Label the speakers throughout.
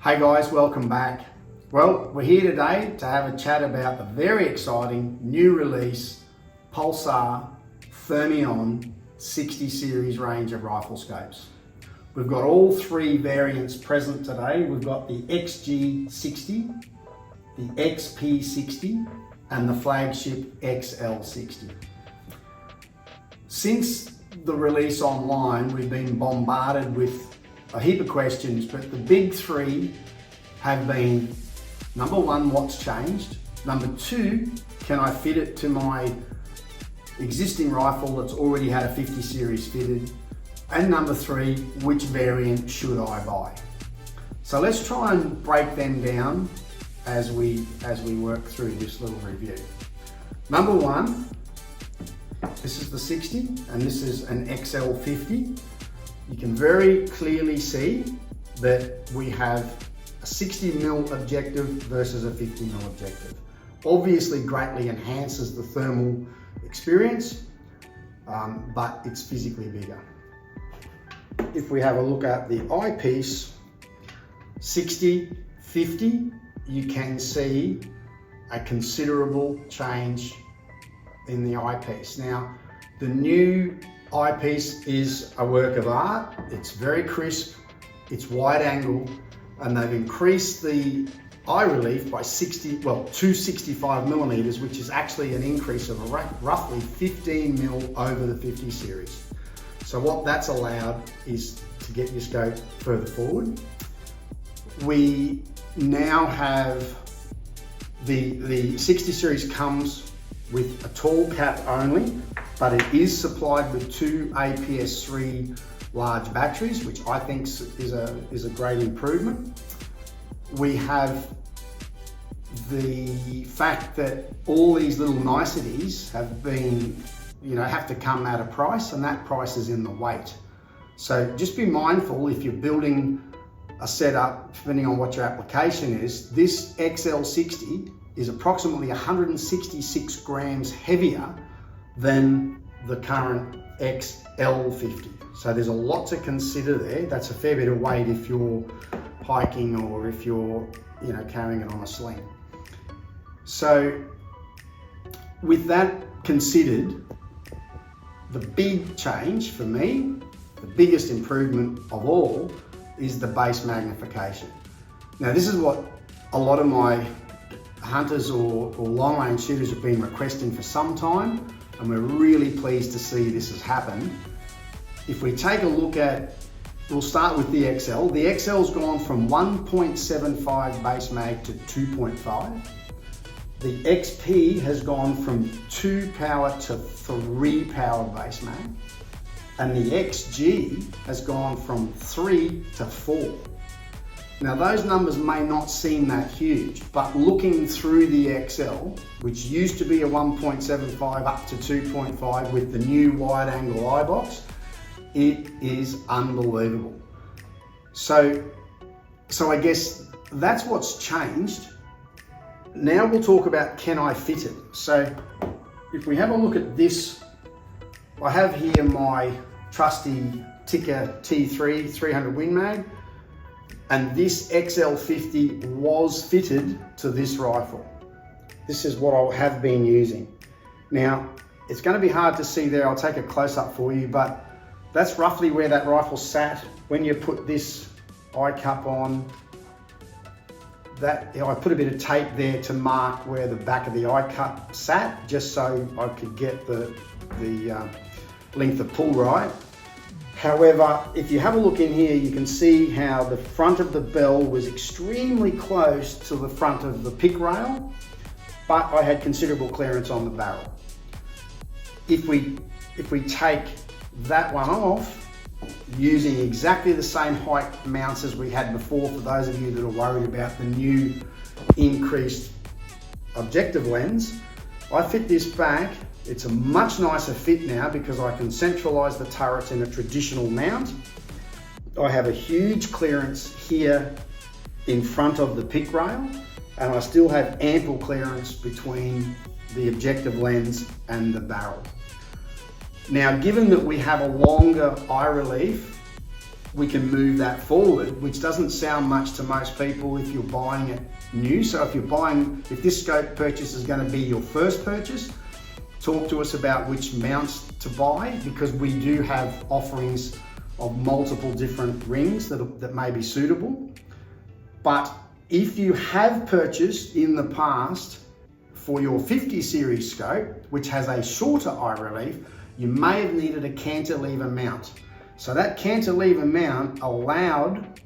Speaker 1: Hey guys, welcome back. Well, we're here today to have a chat about the very exciting new release Pulsar Thermion 60 series range of rifle scopes. We've got all three variants present today. We've got the XG60, the XP60 and the flagship XL60. Since the release online, we've been bombarded with a heap of questions, but the big three have been, number one, what's changed? Number two, can I fit it to my existing rifle that's already had a 50 series fitted? And number three, which variant should I buy? So let's try and break them down as we work through this little review. Number one, this is the 60 and this is an XL50. You can very clearly see that we have a 60mm objective versus a 50mm objective. Obviously greatly enhances the thermal experience, but it's physically bigger. If we have a look at the eyepiece, 60, 50, you can see a considerable change in the eyepiece. Now, the new eyepiece is a work of art. It's very crisp, it's wide angle, and they've increased the eye relief by 265mm, which is actually an increase of roughly 15mm over the 50 series. So what that's allowed is to get your scope further forward. We now have the 60 series comes with a tall cap only, but it is supplied with two APS-3 large batteries, which I think is a great improvement. We have the fact that all these little niceties have been, have to come at a price, and that price is in the weight. So just be mindful if you're building a setup, depending on what your application is, this XL60 is approximately 166 grams heavier than the current XL50. So there's a lot to consider there. That's a fair bit of weight if you're hiking or if you're carrying it on a sling. So with that considered, the big change for me, the biggest improvement of all, is the base magnification. Now this is what a lot of my hunters or long range shooters have been requesting for some time, and we're really pleased to see this has happened. If we take a look at, we'll start with the XL. The XL's gone from 1.75 base mag to 2.5. The XP has gone from 2 power to 3 power base mag. And the XG has gone from 3 to 4. Now those numbers may not seem that huge, but looking through the XL, which used to be a 1.75 up to 2.5 with the new wide angle eye box, it is unbelievable. So I guess that's what's changed. Now we'll talk about, can I fit it? So if we have a look at this, I have here my trusty Tikka T3 300 Win Mag, and this XL50 was fitted to this rifle. This is what I have been using. Now, it's going to be hard to see there, I'll take a close up for you, but that's roughly where that rifle sat when you put this eye cup on. I put a bit of tape there to mark where the back of the eye cup sat, just so I could get the length of pull right. However, if you have a look in here, you can see how the front of the bell was extremely close to the front of the pick rail, but I had considerable clearance on the barrel. If we take that one off, using exactly the same height mounts as we had before, for those of you that are worried about the new increased objective lens, I fit this back. It's a much nicer fit now because I can centralize the turrets in a traditional mount. I have a huge clearance here in front of the pick rail, and I still have ample clearance between the objective lens and the barrel. Now, given that we have a longer eye relief, we can move that forward, which doesn't sound much to most people if you're buying it new. So if this scope purchase is going to be your first purchase, talk to us about which mounts to buy, because we do have offerings of multiple different rings that may be suitable. But if you have purchased in the past for your 50 series scope, which has a shorter eye relief, you may have needed a cantilever mount. So that cantilever mount allowed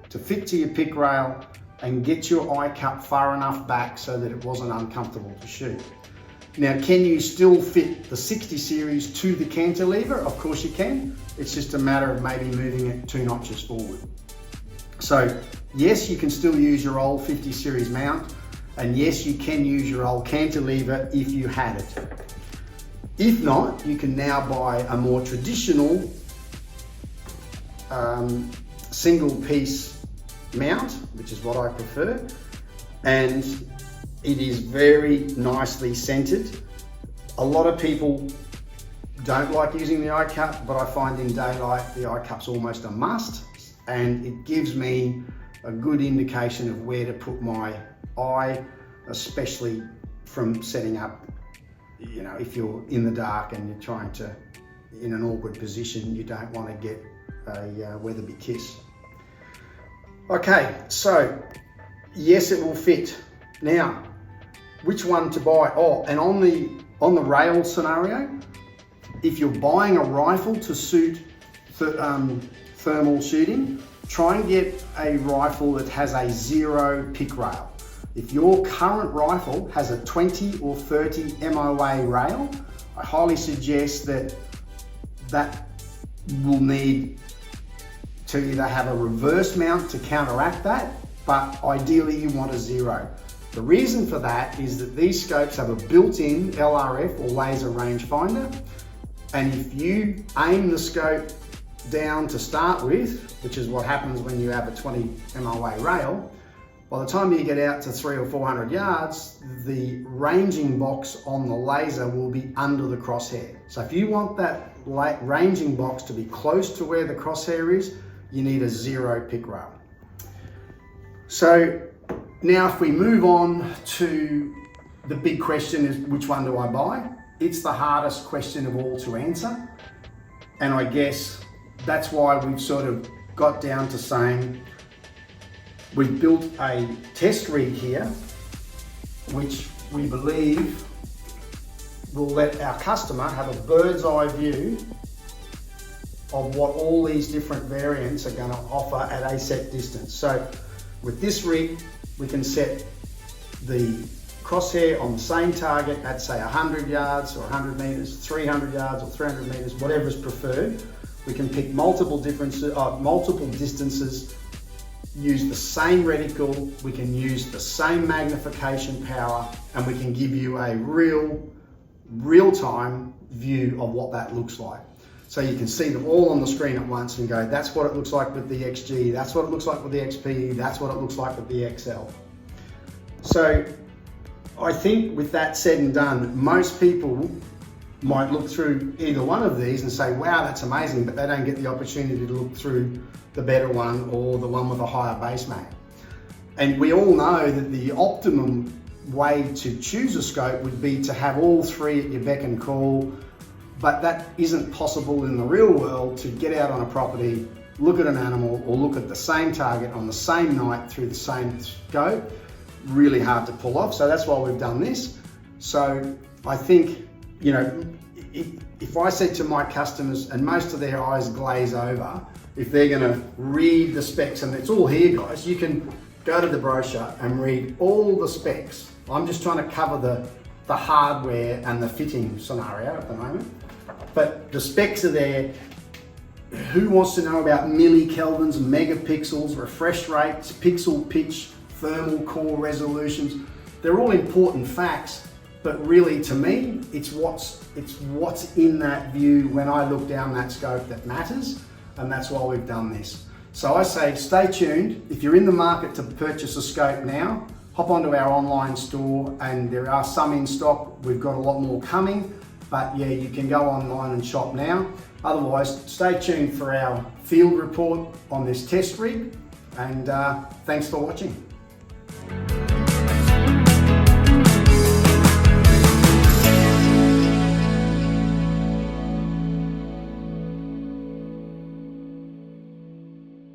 Speaker 1: to fit to your pick rail and get your eye cup far enough back so that it wasn't uncomfortable to shoot. Now, can you still fit the 60 series to the cantilever? Of course you can. It's just a matter of maybe moving it 2 notches forward. So yes, you can still use your old 50 series mount, and yes, you can use your old cantilever if you had it. If not, you can now buy a more traditional single piece mount, which is what I prefer, and it is very nicely centered. A lot of people don't like using the eye cup, but I find in daylight the eye cup's almost a must, and it gives me a good indication of where to put my eye, especially from setting up, you know, if you're in the dark and you're trying to, in an awkward position, you don't want to get a Weatherby kiss. Okay, so yes, it will fit. Now, which one to buy? Oh, and on the rail scenario, if you're buying a rifle to suit thermal shooting, try and get a rifle that has a 0 pick rail. If your current rifle has a 20 or 30 MOA rail, I highly suggest that will need to either have a reverse mount to counteract that, but ideally you want a 0. The reason for that is that these scopes have a built-in LRF or laser rangefinder, and if you aim the scope down to start with, which is what happens when you have a 20 MOA rail, by the time you get out to 300 or 400 yards, the ranging box on the laser will be under the crosshair. So if you want that ranging box to be close to where the crosshair is, you need a 0 pick rail. So now if we move on to the big question is, which one do I buy? It's the hardest question of all to answer. And I guess that's why we've sort of got down to saying, we've built a test rig here, which we believe will let our customer have a bird's eye view of what all these different variants are going to offer at a set distance. So with this rig, we can set the crosshair on the same target at say 100 yards or 100 meters, 300 yards or 300 meters, whatever is preferred. We can pick multiple distances, use the same reticle, we can use the same magnification power, and we can give you a real-time view of what that looks like. So you can see them all on the screen at once and go, that's what it looks like with the XG, that's what it looks like with the XP, that's what it looks like with the XL. So I think with that said and done, most people might look through either one of these and say, wow, that's amazing, but they don't get the opportunity to look through the better one or the one with a higher base mag. And we all know that the optimum way to choose a scope would be to have all 3 at your beck and call, but that isn't possible in the real world. To get out on a property, look at an animal or look at the same target on the same night through the same scope, really hard to pull off. So that's why we've done this. So I think, you know, if I said to my customers, and most of their eyes glaze over, if they're going to read the specs, and it's all here guys, you can go to the brochure and read all the specs. I'm just trying to cover the hardware and the fitting scenario at the moment, but the specs are there. Who wants to know about millikelvins, megapixels, refresh rates, pixel pitch, thermal core resolutions? They're all important facts, but really to me, it's what's in that view when I look down that scope that matters, and that's why we've done this. So I say stay tuned. If you're in the market to purchase a scope now, hop onto our online store, and there are some in stock. We've got a lot more coming, but yeah, you can go online and shop now. Otherwise, stay tuned for our field report on this test rig, and thanks for watching.